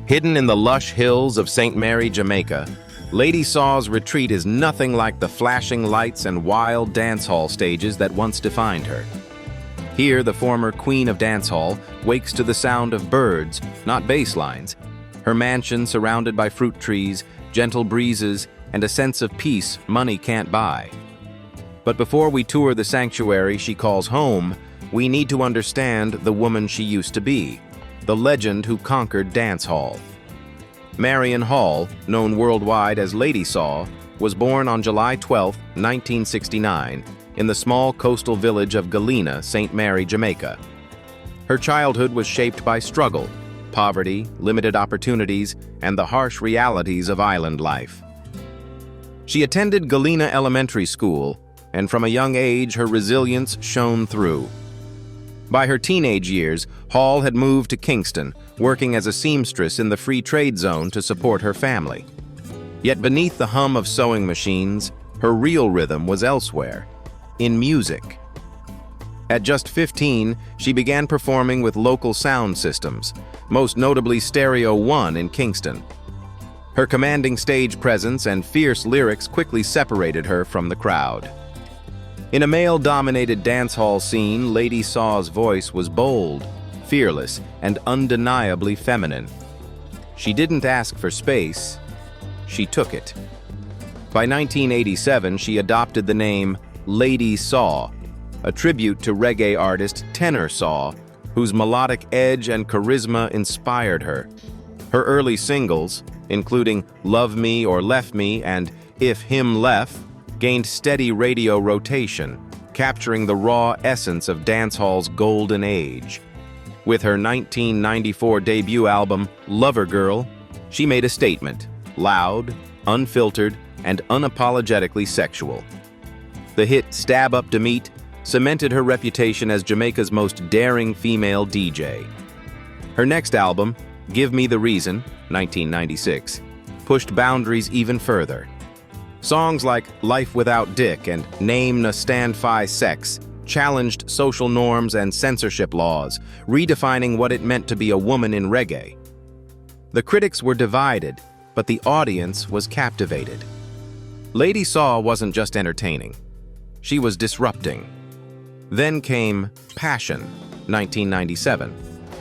Hidden in the lush hills of St. Mary, Jamaica, Lady Saw's retreat is nothing like the flashing lights and wild dancehall stages that once defined her. Here, the former queen of dancehall wakes to the sound of birds, not bass lines. Her mansion surrounded by fruit trees, gentle breezes, and a sense of peace money can't buy. But before we tour the sanctuary she calls home, we need to understand the woman she used to be, the legend who conquered dancehall. Marion Hall, known worldwide as Lady Saw, was born on July 12, 1969, in the small coastal village of Galena, St. Mary, Jamaica. Her childhood was shaped by struggle, poverty, limited opportunities, and the harsh realities of island life. She attended Galena Elementary School, and from a young age her resilience shone through. By her teenage years, Hall had moved to Kingston, working as a seamstress in the free trade zone to support her family. Yet beneath the hum of sewing machines, her real rhythm was elsewhere, in music. At just 15, she began performing with local sound systems, most notably Stereo One in Kingston. Her commanding stage presence and fierce lyrics quickly separated her from the crowd. In a male-dominated dancehall scene, Lady Saw's voice was bold, fearless, and undeniably feminine. She didn't ask for space, she took it. By 1987, she adopted the name Lady Saw, a tribute to reggae artist Tenor Saw, whose melodic edge and charisma inspired her. Her early singles, including Love Me or Left Me and If Him Left, gained steady radio rotation, capturing the raw essence of dancehall's golden age. With her 1994 debut album, Lover Girl, she made a statement, loud, unfiltered, and unapologetically sexual. The hit Stab Up to Meet cemented her reputation as Jamaica's most daring female DJ. Her next album, Give Me the Reason, 1996, pushed boundaries even further. Songs like Life Without Dick and Name Na Stand Fi Sex challenged social norms and censorship laws, redefining what it meant to be a woman in reggae. The critics were divided, but the audience was captivated. Lady Saw wasn't just entertaining. She was disrupting. Then came Passion, 1997,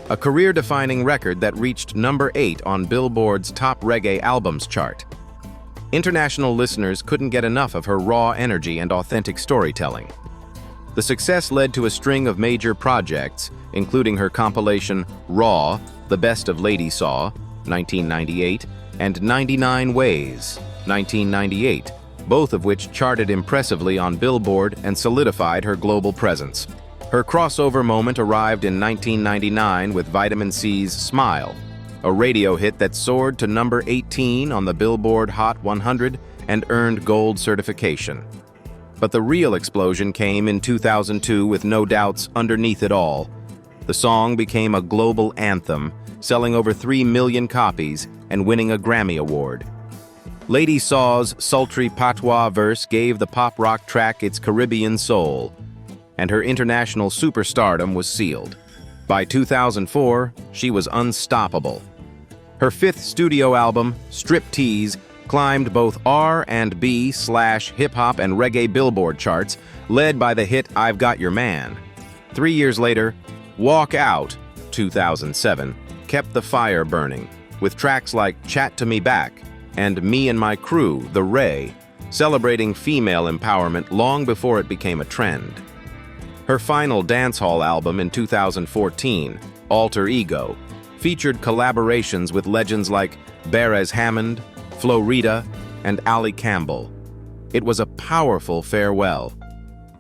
a career-defining record that reached number 8 on Billboard's Top Reggae Albums chart. International listeners couldn't get enough of her raw energy and authentic storytelling. The success led to a string of major projects, including her compilation Raw, The Best of Lady Saw, 1998, and 99 Ways, 1998, both of which charted impressively on Billboard and solidified her global presence. Her crossover moment arrived in 1999 with Vitamin C's Smile, a radio hit that soared to number 18 on the Billboard Hot 100 and earned gold certification. But the real explosion came in 2002 with No Doubt's Underneath It All. The song became a global anthem, selling over 3 million copies and winning a Grammy Award. Lady Saw's sultry patois verse gave the pop-rock track its Caribbean soul, and her international superstardom was sealed. By 2004, she was unstoppable. Her 5th studio album, Striptease, climbed both R&B/hip-hop and reggae Billboard charts, led by the hit I've Got Your Man. 3 years later, Walk Out, 2007, kept the fire burning, with tracks like Chat to Me Back and Me and My Crew, The Ray, celebrating female empowerment long before it became a trend. Her final dancehall album in 2014, Alter Ego, featured collaborations with legends like Beres Hammond, Flo Rida, and Ali Campbell. It was a powerful farewell.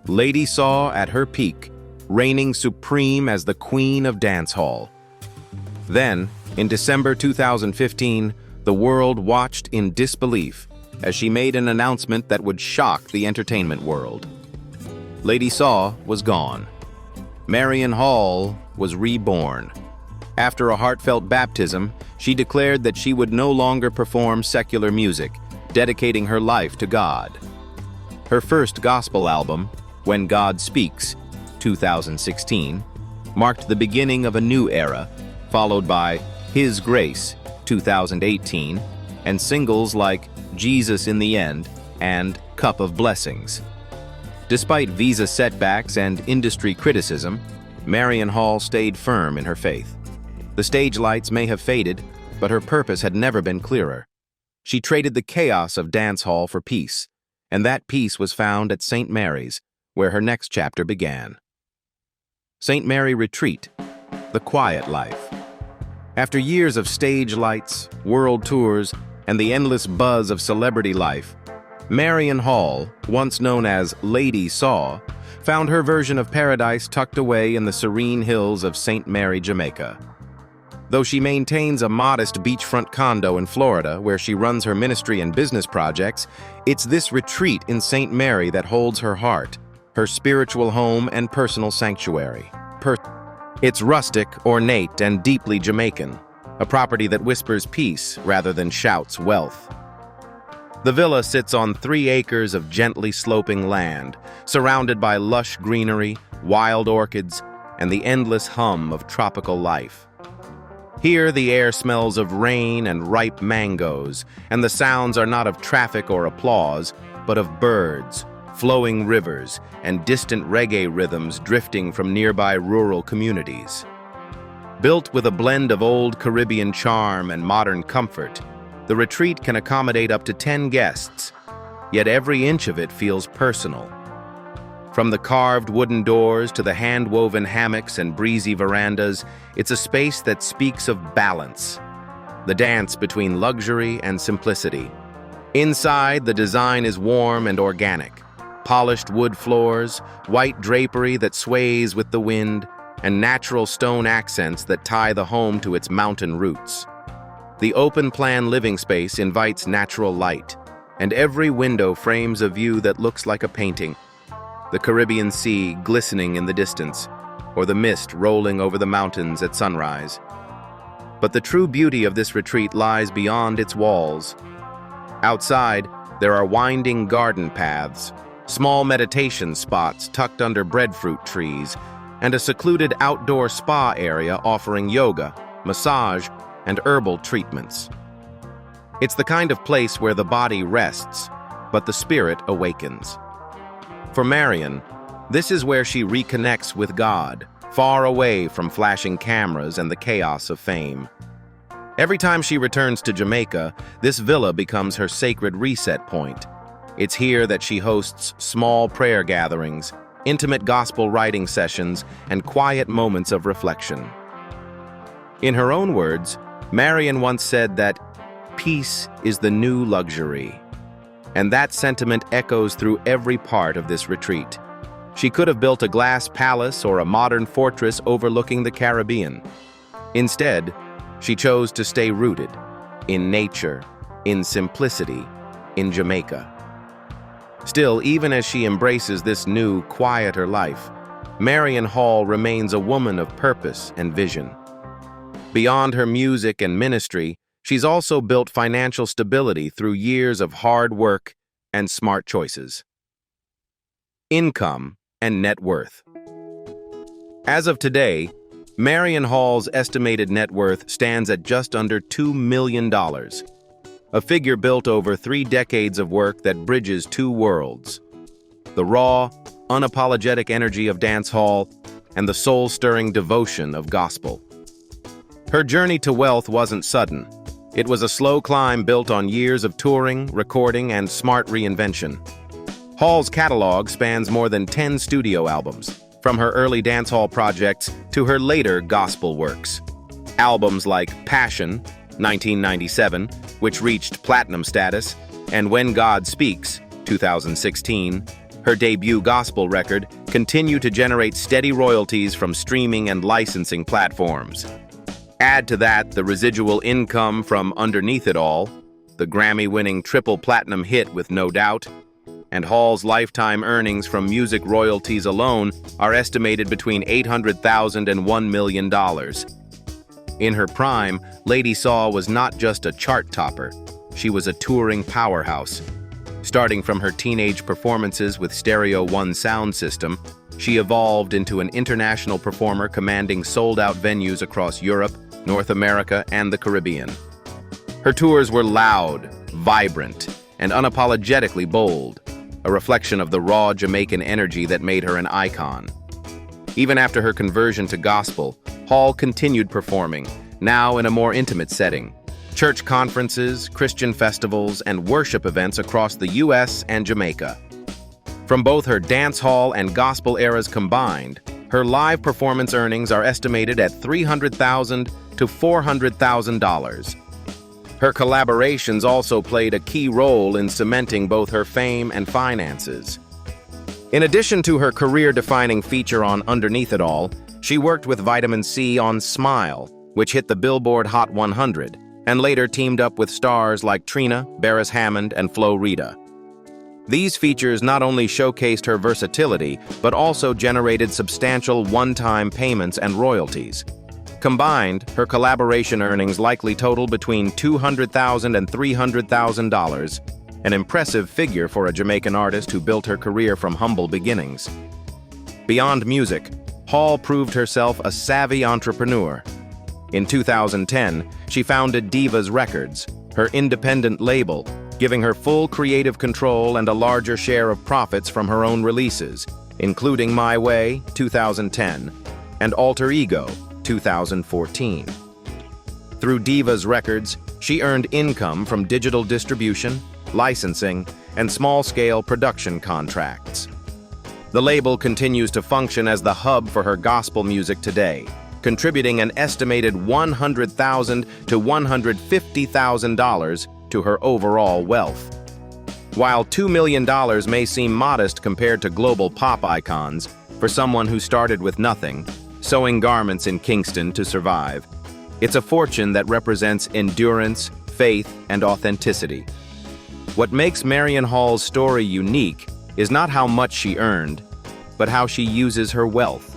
Lady Saw at her peak, reigning supreme as the queen of dancehall. Then, in December 2015, the world watched in disbelief as she made an announcement that would shock the entertainment world. Lady Saw was gone. Marion Hall was reborn. After a heartfelt baptism, she declared that she would no longer perform secular music, dedicating her life to God. Her first gospel album, When God Speaks, 2016, marked the beginning of a new era, followed by His Grace, 2018, and singles like Jesus in the End and Cup of Blessings. Despite visa setbacks and industry criticism, Marion Hall stayed firm in her faith. The stage lights may have faded, but her purpose had never been clearer. She traded the chaos of dancehall for peace, and that peace was found at St. Mary's, where her next chapter began. St. Mary Retreat, the quiet life. After years of stage lights, world tours, and the endless buzz of celebrity life, Marion Hall, once known as Lady Saw, found her version of paradise tucked away in the serene hills of St. Mary, Jamaica. Though she maintains a modest beachfront condo in Florida where she runs her ministry and business projects, it's this retreat in St. Mary that holds her heart, her spiritual home and personal sanctuary. It's rustic, ornate, and deeply Jamaican, a property that whispers peace rather than shouts wealth. The villa sits on 3 acres of gently sloping land, surrounded by lush greenery, wild orchids, and the endless hum of tropical life. Here, the air smells of rain and ripe mangoes, and the sounds are not of traffic or applause, but of birds, flowing rivers, and distant reggae rhythms drifting from nearby rural communities. Built with a blend of old Caribbean charm and modern comfort, the retreat can accommodate up to 10 guests, yet every inch of it feels personal. From the carved wooden doors to the hand-woven hammocks and breezy verandas, it's a space that speaks of balance, the dance between luxury and simplicity. Inside, the design is warm and organic. Polished wood floors, white drapery that sways with the wind, and natural stone accents that tie the home to its mountain roots. The open-plan living space invites natural light, and every window frames a view that looks like a painting. The Caribbean Sea glistening in the distance, or the mist rolling over the mountains at sunrise. But the true beauty of this retreat lies beyond its walls. Outside, there are winding garden paths, small meditation spots tucked under breadfruit trees, and a secluded outdoor spa area offering yoga, massage, and herbal treatments. It's the kind of place where the body rests, but the spirit awakens. For Marion, this is where she reconnects with God, far away from flashing cameras and the chaos of fame. Every time she returns to Jamaica, this villa becomes her sacred reset point. It's here that she hosts small prayer gatherings, intimate gospel writing sessions, and quiet moments of reflection. In her own words, Marion once said that peace is the new luxury, and that sentiment echoes through every part of this retreat. She could have built a glass palace or a modern fortress overlooking the Caribbean. Instead, she chose to stay rooted in nature, in simplicity, in Jamaica. Still, even as she embraces this new, quieter life, Marion Hall remains a woman of purpose and vision. Beyond her music and ministry, she's also built financial stability through years of hard work and smart choices. Income and net worth. As of today, Marion Hall's estimated net worth stands at just under $2 million, a figure built over 3 decades of work that bridges 2 worlds: the raw, unapologetic energy of dancehall and the soul-stirring devotion of gospel. Her journey to wealth wasn't sudden. It was a slow climb built on years of touring, recording, and smart reinvention. Hall's catalog spans more than 10 studio albums, from her early dancehall projects to her later gospel works. Albums like Passion, 1997, which reached platinum status, and When God Speaks, 2016, her debut gospel record, continue to generate steady royalties from streaming and licensing platforms. Add to that the residual income from Underneath It All, the Grammy-winning triple platinum hit with No Doubt, and Hall's lifetime earnings from music royalties alone are estimated between $800,000 and $1 million. In her prime, Lady Saw was not just a chart topper, she was a touring powerhouse. Starting from her teenage performances with Stereo One sound system, she evolved into an international performer commanding sold-out venues across Europe, North America, and the Caribbean. Her tours were loud, vibrant, and unapologetically bold, a reflection of the raw Jamaican energy that made her an icon. Even after her conversion to gospel, Hall continued performing, now in a more intimate setting. Church conferences, Christian festivals, and worship events across the U.S. and Jamaica. From both her dancehall and gospel eras combined, her live performance earnings are estimated at $300,000 to $400,000. Her collaborations also played a key role in cementing both her fame and finances. In addition to her career-defining feature on Underneath It All, she worked with Vitamin C on Smile, which hit the Billboard Hot 100, and later teamed up with stars like Trina, Beres Hammond, and Flo Rida. These features not only showcased her versatility, but also generated substantial one-time payments and royalties. Combined, her collaboration earnings likely total between $200,000 and $300,000, an impressive figure for a Jamaican artist who built her career from humble beginnings. Beyond music, Hall proved herself a savvy entrepreneur. In 2010, she founded Divas Records, her independent label, giving her full creative control and a larger share of profits from her own releases, including My Way, 2010, and Alter Ego, 2014. Through Divas Records, she earned income from digital distribution, licensing, and small-scale production contracts. The label continues to function as the hub for her gospel music today, contributing an estimated $100,000 to $150,000 to her overall wealth. While $2 million may seem modest compared to global pop icons, for someone who started with nothing, sewing garments in Kingston to survive, it's a fortune that represents endurance, faith, and authenticity. What makes Marion Hall's story unique is not how much she earned, but how she uses her wealth.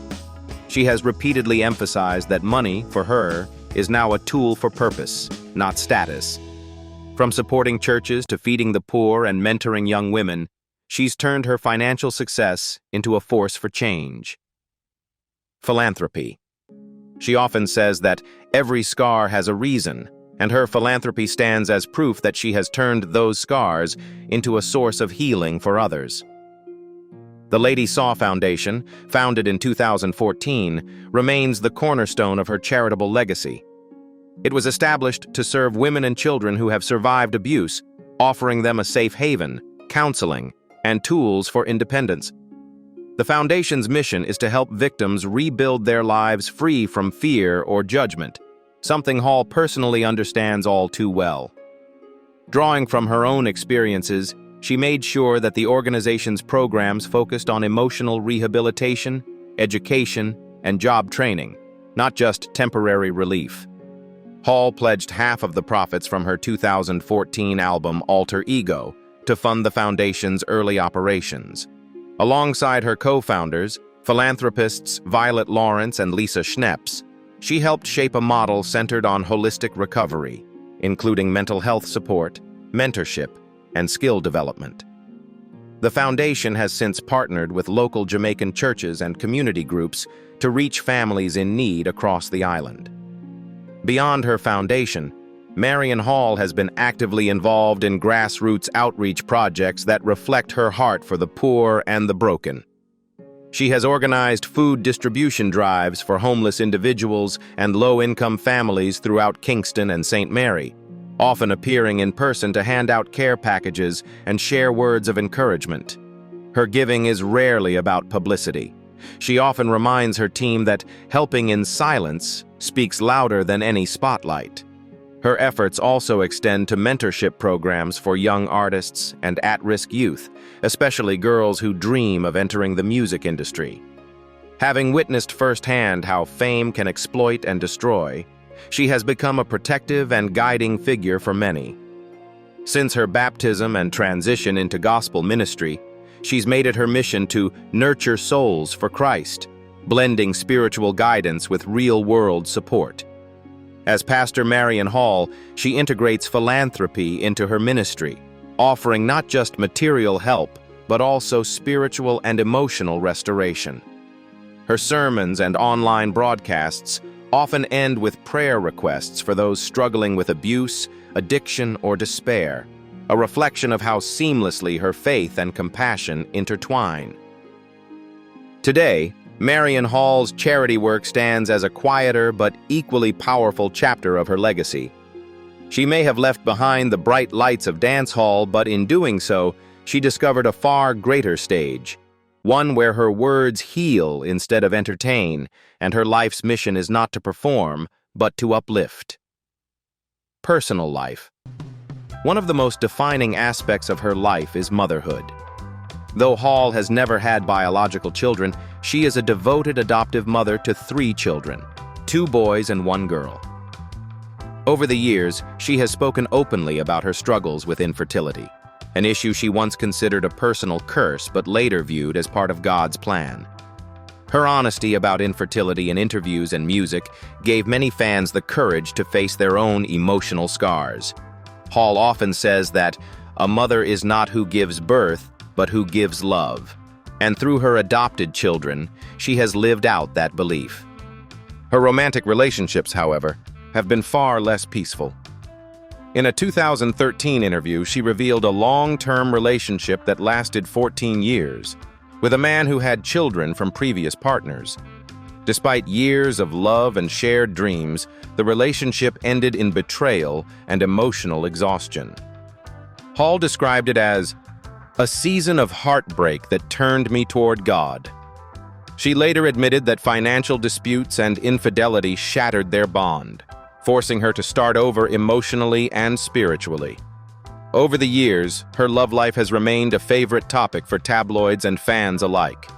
She has repeatedly emphasized that money, for her, is now a tool for purpose, not status. From supporting churches to feeding the poor and mentoring young women, she's turned her financial success into a force for change. Philanthropy. She often says that every scar has a reason, and her philanthropy stands as proof that she has turned those scars into a source of healing for others. The Lady Saw Foundation, founded in 2014, remains the cornerstone of her charitable legacy. It was established to serve women and children who have survived abuse, offering them a safe haven, counseling, and tools for independence. The foundation's mission is to help victims rebuild their lives free from fear or judgment, something Hall personally understands all too well. Drawing from her own experiences, she made sure that the organization's programs focused on emotional rehabilitation, education, and job training, not just temporary relief. Hall pledged half of the profits from her 2014 album Alter Ego to fund the foundation's early operations. Alongside her co-founders, philanthropists Violet Lawrence and Lisa Schneps, she helped shape a model centered on holistic recovery, including mental health support, mentorship, and skill development. The foundation has since partnered with local Jamaican churches and community groups to reach families in need across the island. Beyond her foundation, Marion Hall has been actively involved in grassroots outreach projects that reflect her heart for the poor and the broken. She has organized food distribution drives for homeless individuals and low-income families throughout Kingston and St. Mary, often appearing in person to hand out care packages and share words of encouragement. Her giving is rarely about publicity. She often reminds her team that helping in silence speaks louder than any spotlight. Her efforts also extend to mentorship programs for young artists and at-risk youth, especially girls who dream of entering the music industry. Having witnessed firsthand how fame can exploit and destroy, she has become a protective and guiding figure for many. Since her baptism and transition into gospel ministry, she's made it her mission to nurture souls for Christ, blending spiritual guidance with real-world support. As Pastor Marion Hall, she integrates philanthropy into her ministry, offering not just material help, but also spiritual and emotional restoration. Her sermons and online broadcasts often end with prayer requests for those struggling with abuse, addiction, or despair, a reflection of how seamlessly her faith and compassion intertwine. Today, Marion Hall's charity work stands as a quieter but equally powerful chapter of her legacy. She may have left behind the bright lights of dancehall, but in doing so, she discovered a far greater stage, one where her words heal instead of entertain, and her life's mission is not to perform, but to uplift. Personal life. One of the most defining aspects of her life is motherhood. Though Hall has never had biological children, she is a devoted adoptive mother to 3 children, 2 boys and 1 girl. Over the years, she has spoken openly about her struggles with infertility, an issue she once considered a personal curse but later viewed as part of God's plan. Her honesty about infertility in interviews and music gave many fans the courage to face their own emotional scars. Hall often says that a mother is not who gives birth, but who gives love. And through her adopted children, she has lived out that belief. Her romantic relationships, however, have been far less peaceful. In a 2013 interview, she revealed a long-term relationship that lasted 14 years, with a man who had children from previous partners. Despite years of love and shared dreams, the relationship ended in betrayal and emotional exhaustion. Hall described it as a season of heartbreak that turned me toward God. She later admitted that financial disputes and infidelity shattered their bond, forcing her to start over emotionally and spiritually. Over the years, her love life has remained a favorite topic for tabloids and fans alike.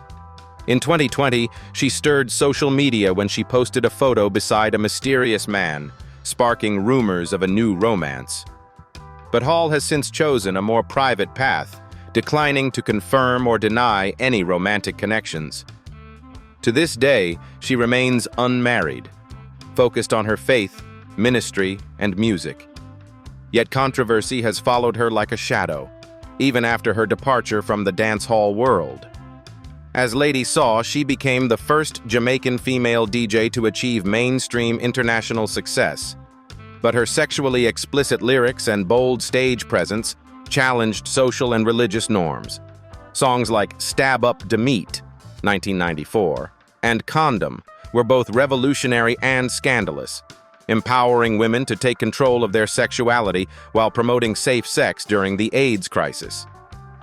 In 2020, she stirred social media when she posted a photo beside a mysterious man, sparking rumors of a new romance. But Hall has since chosen a more private path, declining to confirm or deny any romantic connections. To this day, she remains unmarried, focused on her faith, ministry, and music. Yet controversy has followed her like a shadow, even after her departure from the dancehall world. As Lady Saw, she became the first Jamaican female DJ to achieve mainstream international success. But her sexually explicit lyrics and bold stage presence challenged social and religious norms. Songs like Stab Up Da Meat, 1994, and Condom were both revolutionary and scandalous, empowering women to take control of their sexuality while promoting safe sex during the AIDS crisis.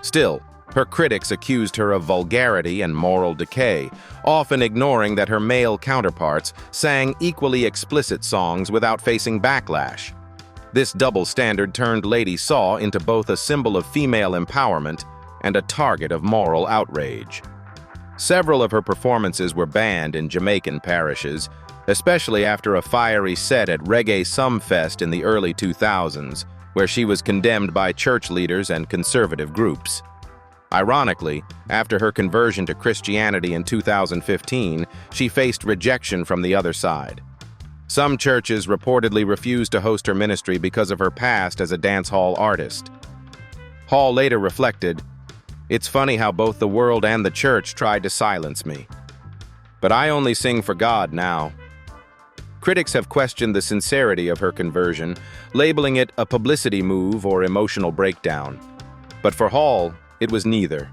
Still, her critics accused her of vulgarity and moral decay, often ignoring that her male counterparts sang equally explicit songs without facing backlash. This double standard turned Lady Saw into both a symbol of female empowerment and a target of moral outrage. Several of her performances were banned in Jamaican parishes, especially after a fiery set at Reggae Sumfest in the early 2000s, where she was condemned by church leaders and conservative groups. Ironically, after her conversion to Christianity in 2015, she faced rejection from the other side. Some churches reportedly refused to host her ministry because of her past as a dancehall artist. Hall later reflected, "It's funny how both the world and the church tried to silence me. But I only sing for God now." Critics have questioned the sincerity of her conversion, labeling it a publicity move or emotional breakdown. But for Hall, it was neither.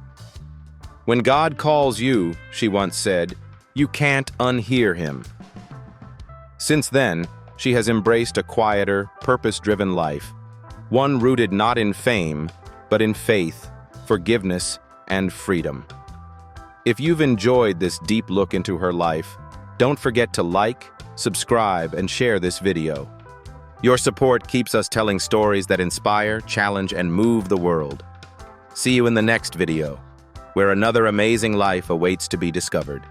"When God calls you," she once said, "you can't unhear him." Since then, she has embraced a quieter, purpose-driven life, one rooted not in fame, but in faith, forgiveness, and freedom. If you've enjoyed this deep look into her life, don't forget to like, subscribe, and share this video. Your support keeps us telling stories that inspire, challenge, and move the world. See you in the next video, where another amazing life awaits to be discovered.